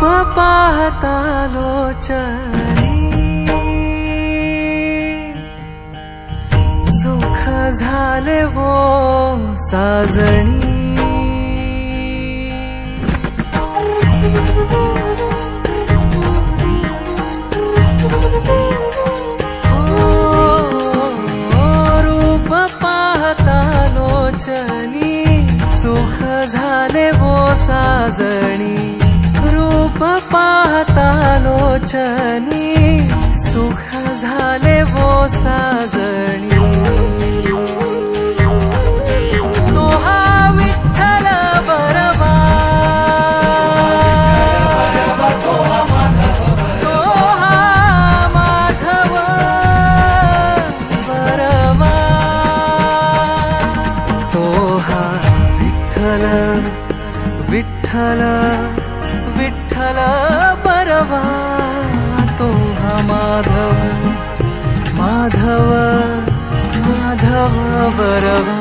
पाहता लोचनी सुख झाले वो साजणी। रूप पाहता लोचनी सुख झाले वो साजणी। रूप पाहता लोचनी सुख झाले वो साजणी। तो हा विठ्ठल बरवा, तो हा माधव बरवा। तो हा विठ्ठल विठ्ठल विठ्ठल बरवा। तो हा माधव माधव माधव बरवा।